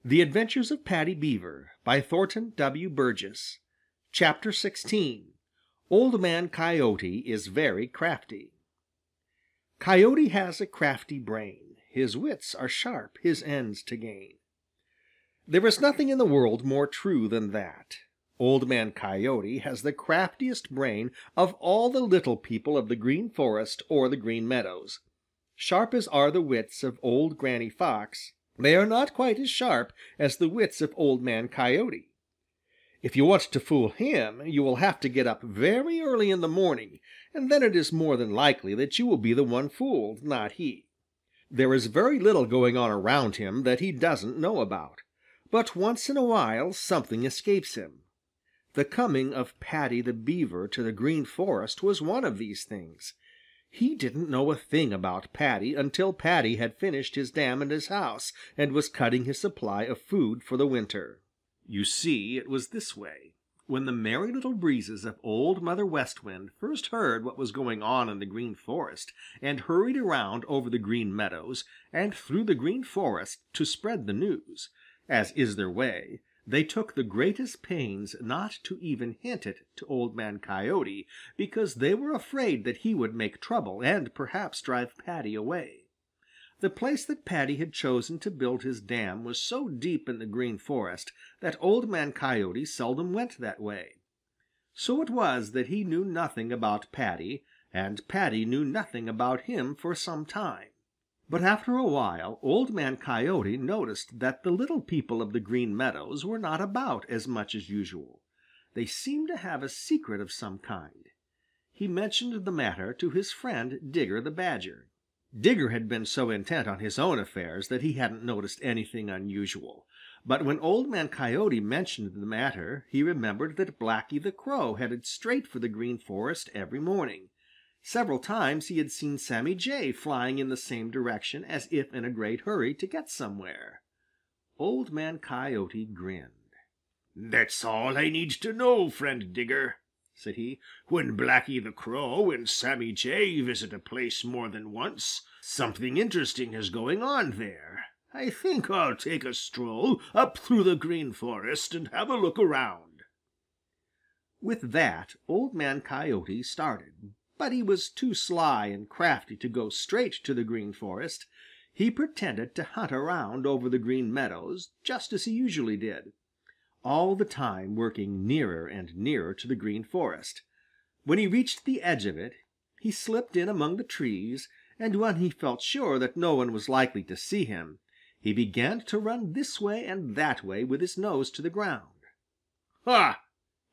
The Adventures of Paddy Beaver by Thornton W. Burgess. Chapter 16. Old Man Coyote is Very Crafty. Coyote has a crafty brain. His wits are sharp, his ends to gain. There is nothing in the world more true than that. Old Man Coyote has the craftiest brain of all the little people of the Green Forest or the Green Meadows. Sharp as are the wits of old Granny Fox, they are not quite as sharp as the wits of Old Man Coyote. If you want to fool him, you will have to get up very early in the morning, and then it is more than likely that you will be the one fooled, not he. There is very little going on around him that he doesn't know about, but once in a while something escapes him. The coming of Paddy the Beaver to the Green Forest was one of these things. He didn't know a thing about Paddy until Paddy had finished his dam and his house and was cutting his supply of food for the winter. You see, it was this way. When the Merry Little Breezes of Old Mother West Wind first heard what was going on in the Green Forest and hurried around over the Green Meadows and through the Green Forest to spread the news, as is their way, they took the greatest pains not to even hint it to Old Man Coyote, because they were afraid that he would make trouble and perhaps drive Paddy away. The place that Paddy had chosen to build his dam was so deep in the Green Forest that Old Man Coyote seldom went that way. So it was that he knew nothing about Paddy, and Paddy knew nothing about him for some time. But after a while Old Man Coyote noticed that the little people of the Green Meadows were not about as much as usual. They seemed to have a secret of some kind. He mentioned the matter to his friend Digger the Badger. Digger had been so intent on his own affairs that he hadn't noticed anything unusual. But when Old Man Coyote mentioned the matter, he remembered that Blacky the Crow headed straight for the Green Forest every morning. Several times he had seen Sammy Jay flying in the same direction as if in a great hurry to get somewhere. Old Man Coyote grinned. "That's all I need to know, friend Digger," said he. "When Blacky the Crow and Sammy Jay visit a place more than once, something interesting is going on there. I think I'll take a stroll up through the Green Forest and have a look around." With that, Old Man Coyote started. But he was too sly and crafty to go straight to the Green Forest. He pretended to hunt around over the Green Meadows, just as he usually did, all the time working nearer and nearer to the Green Forest. When he reached the edge of it, he slipped in among the trees, and when he felt sure that no one was likely to see him, he began to run this way and that way with his nose to the ground. "Ha!"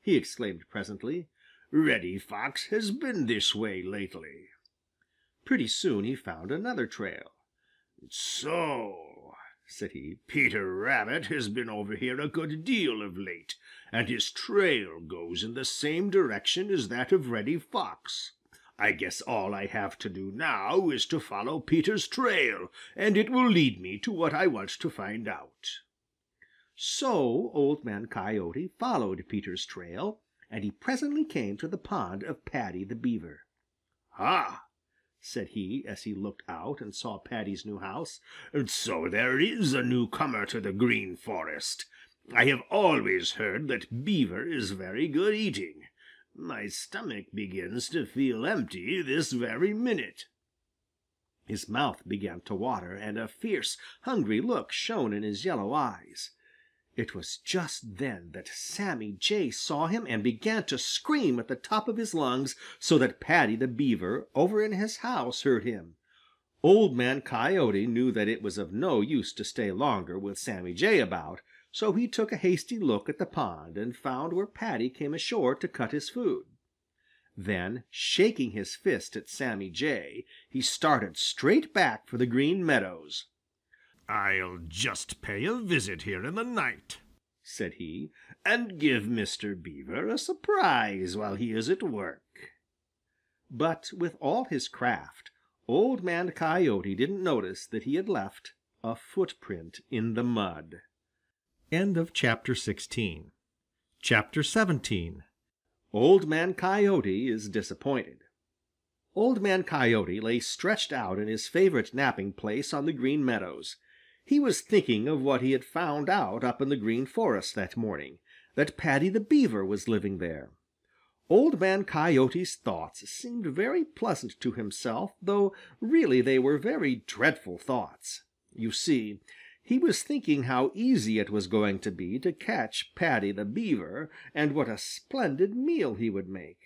he exclaimed presently. "Reddy Fox has been this way lately." Pretty soon he found another trail. "So," said he, "Peter Rabbit has been over here a good deal of late, and his trail goes in the same direction as that of Reddy Fox. I guess all I have to do now is to follow Peter's trail, and it will lead me to what I want to find out." So Old Man Coyote followed Peter's trail, and he presently came to the pond of Paddy the Beaver. "Ha!" said he, as he looked out and saw Paddy's new house. "So there is a newcomer to the Green Forest. I have always heard that Beaver is very good eating. My stomach begins to feel empty this very minute." His mouth began to water, and a fierce, hungry look shone in his yellow eyes. It was just then that Sammy Jay saw him and began to scream at the top of his lungs so that Paddy the Beaver over in his house heard him. Old Man Coyote knew that it was of no use to stay longer with Sammy Jay about, so he took a hasty look at the pond and found where Paddy came ashore to cut his food. Then, shaking his fist at Sammy Jay, he started straight back for the Green Meadows. "I'll just pay a visit here in the night," said he, "and give Mr. Beaver a surprise while he is at work." But with all his craft, Old Man Coyote didn't notice that he had left a footprint in the mud. Chapter 17. Old Man Coyote is disappointed. Old Man Coyote lay stretched out in his favorite napping place on the Green Meadows. He was thinking of what he had found out up in the Green Forest that morning, that Paddy the Beaver was living there. Old Man Coyote's thoughts seemed very pleasant to himself, though really they were very dreadful thoughts. You see, he was thinking how easy it was going to be to catch Paddy the Beaver, and what a splendid meal he would make.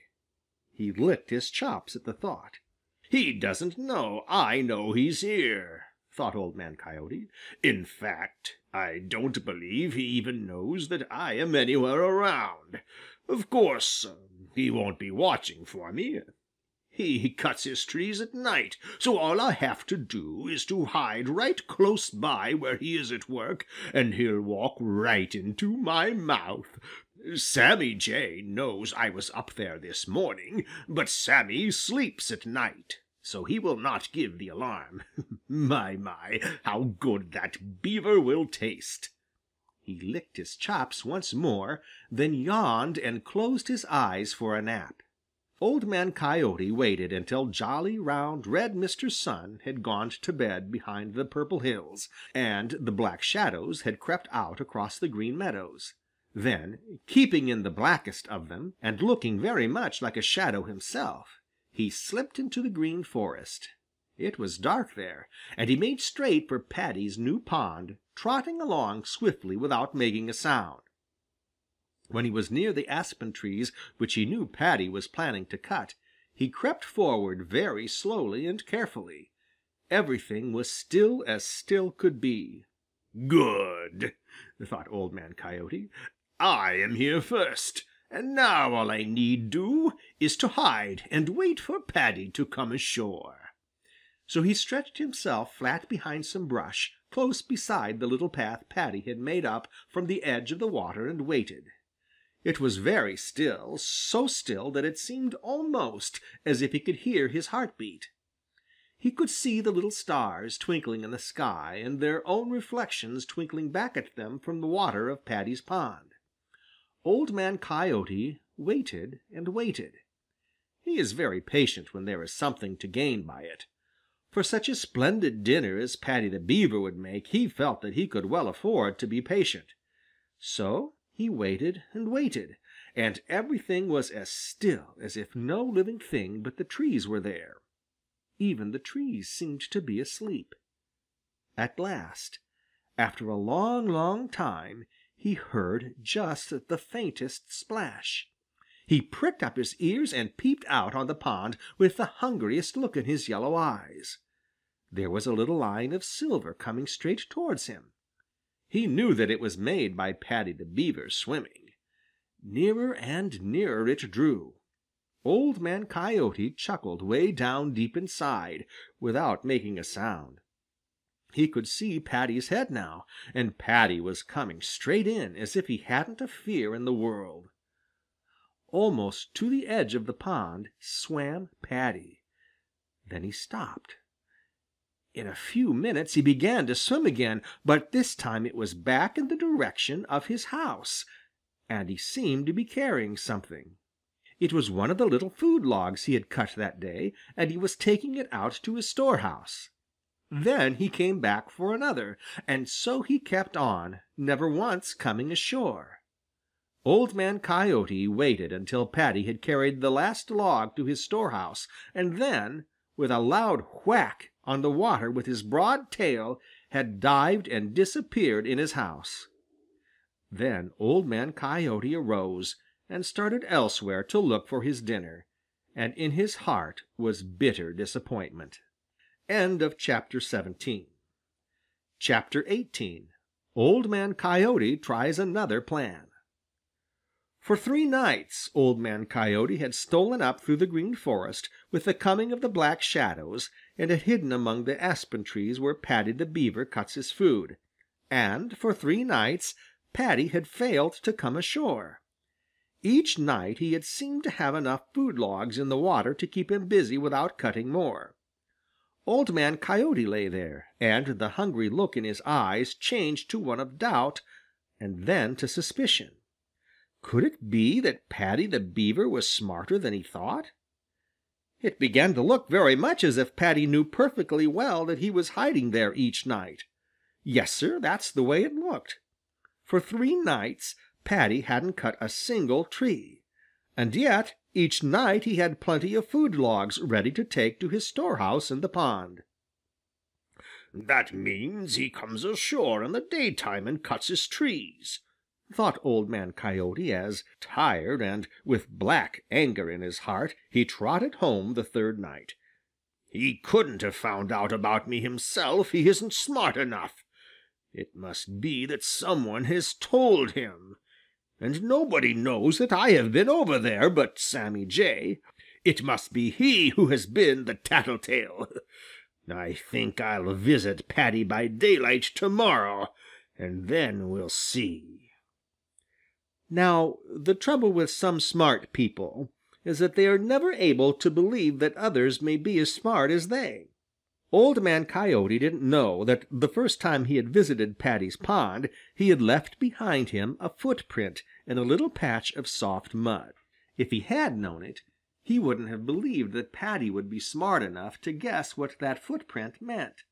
He licked his chops at the thought. "He doesn't know I know he's here," thought Old Man Coyote. "In fact, I don't believe he even knows that I am anywhere around. Of course, he won't be watching for me. He cuts his trees at night, so all I have to do is to hide right close by where he is at work, and he'll walk right into my mouth. Sammy Jay knows I was up there this morning, but Sammy sleeps at night, so he will not give the alarm. My, how good that beaver will taste!" He licked his chops once more, then yawned and closed his eyes for a nap. Old Man Coyote waited until jolly, round, red Mr. Sun had gone to bed behind the Purple Hills, and the Black Shadows had crept out across the Green Meadows. Then, keeping in the blackest of them, and looking very much like a shadow himself, he slipped into the Green Forest. It was dark there, and he made straight for Paddy's new pond, trotting along swiftly without making a sound. When he was near the aspen trees which he knew Paddy was planning to cut, he crept forward very slowly and carefully. Everything was still as still could be. "Good," thought Old Man Coyote. "I am here first, and now all I need do is to hide and wait for Paddy to come ashore." So he stretched himself flat behind some brush close beside the little path Paddy had made up from the edge of the water and waited. It was very still, so still that it seemed almost as if he could hear his heart beat. He could see the little stars twinkling in the sky and their own reflections twinkling back at them from the water of Paddy's pond. Old Man Coyote waited and waited. He is very patient when there is something to gain by it. For such a splendid dinner as Paddy the Beaver would make, he felt that he could well afford to be patient. So he waited and waited, and everything was as still as if no living thing but the trees were there. Even the trees seemed to be asleep. At last, after a long, long time, he heard just the faintest splash. He pricked up his ears and peeped out on the pond with the hungriest look in his yellow eyes. There was a little line of silver coming straight towards him. He knew that it was made by Paddy the Beaver swimming. Nearer and nearer it drew. Old Man Coyote chuckled way down deep inside, without making a sound. He could see Paddy's head now, and Paddy was coming straight in as if he hadn't a fear in the world. Almost to the edge of the pond swam Paddy. Then he stopped. In a few minutes he began to swim again, but this time it was back in the direction of his house, and he seemed to be carrying something. It was one of the little food logs he had cut that day, and he was taking it out to his storehouse. Then he came back for another, and so he kept on, never once coming ashore. Old Man Coyote waited until Paddy had carried the last log to his storehouse, and then, with a loud whack on the water with his broad tail, had dived and disappeared in his house. Then Old Man Coyote arose and started elsewhere to look for his dinner, and in his heart was bitter disappointment. Chapter 17. Chapter 18. Old Man Coyote tries another plan. For 3 nights Old Man Coyote had stolen up through the Green Forest with the coming of the Black Shadows and had hidden among the aspen trees where Paddy the Beaver cuts his food, and for 3 nights Paddy had failed to come ashore. Each night he had seemed to have enough food logs in the water to keep him busy without cutting more. Old Man Coyote lay there, and the hungry look in his eyes changed to one of doubt and then to suspicion. Could it be that Paddy the Beaver was smarter than he thought? It began to look very much as if Paddy knew perfectly well that he was hiding there each night. Yes, Sir, that's the way it looked. For 3 nights Paddy hadn't cut a single tree, and yet each night he had plenty of food logs ready to take to his storehouse in the pond. "That means he comes ashore in the daytime and cuts his trees," thought Old Man Coyote as, tired and with black anger in his heart, he trotted home the 3rd night. "He couldn't have found out about me himself. He isn't smart enough. It must be that some one has told him. And nobody knows that I have been over there but Sammy Jay. It must be he who has been the tattletale. I think I'll visit Paddy by daylight to-morrow, and then we'll see." Now, the trouble with some smart people is that they are never able to believe that others may be as smart as they. Old Man Coyote didn't know that the first time he had visited Paddy's pond he had left behind him a footprint in a little patch of soft mud. If he had known it, he wouldn't have believed that Paddy would be smart enough to guess what that footprint meant.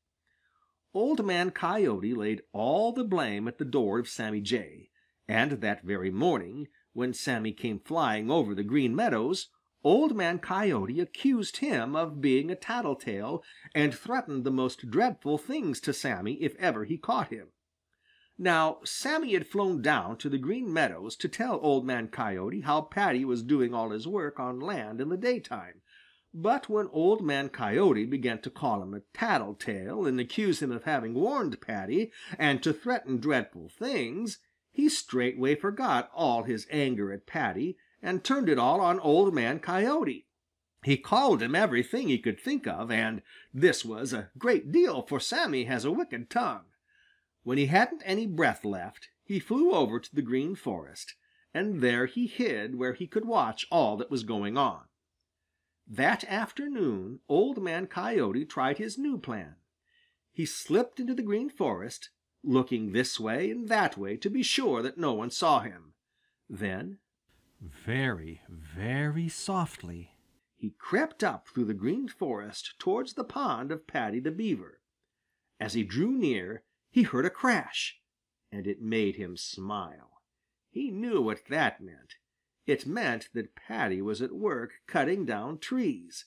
Old Man Coyote laid all the blame at the door of Sammy Jay, and that very morning, when Sammy came flying over the Green Meadows, Old Man Coyote accused him of being a tattletale and threatened the most dreadful things to Sammy if ever he caught him. Now Sammy had flown down to the Green Meadows to tell Old Man Coyote how Paddy was doing all his work on land in the daytime, but when Old Man Coyote began to call him a tattletale and accuse him of having warned Paddy and to threaten dreadful things, he straightway forgot all his anger at Paddy and turned it all on Old Man Coyote. He called him everything he could think of, and this was a great deal, for Sammy has a wicked tongue. When he hadn't any breath left, he flew over to the Green Forest, and there he hid where he could watch all that was going on. That afternoon Old Man Coyote tried his new plan. He slipped into the Green Forest, looking this way and that way to be sure that no one saw him. Then, very, very softly, he crept up through the Green Forest towards the pond of Paddy the Beaver. As he drew near, he heard a crash, and it made him smile. He knew what that meant. It meant that Paddy was at work cutting down trees.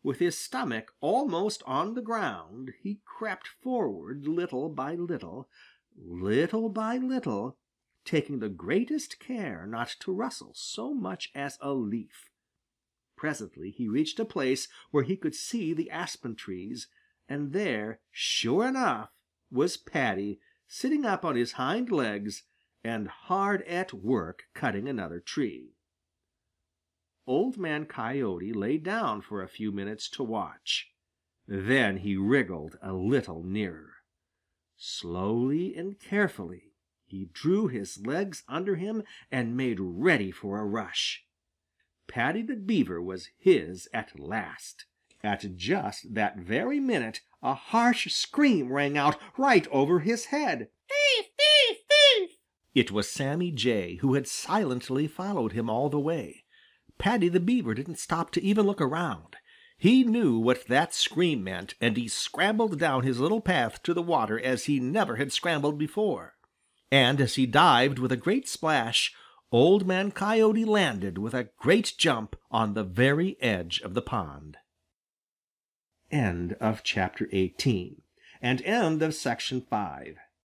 With his stomach almost on the ground, he crept forward little by little, taking the greatest care not to rustle so much as a leaf. Presently he reached a place where he could see the aspen trees, and there, sure enough, was Paddy sitting up on his hind legs and hard at work cutting another tree. Old Man Coyote lay down for a few minutes to watch. Then he wriggled a little nearer. Slowly and carefully he drew his legs under him and made ready for a rush. Paddy the Beaver was his at last. At just that very minute a harsh scream rang out right over his head. "Thief! Thief! Thief!" It was Sammy Jay, who had silently followed him all the way. Paddy the Beaver didn't stop to even look around. He knew what that scream meant, and he scrambled down his little path to the water as he never had scrambled before. And as he dived with a great splash, Old Man Coyote landed with a great jump on the very edge of the pond. End of chapter 18, and end of section 5.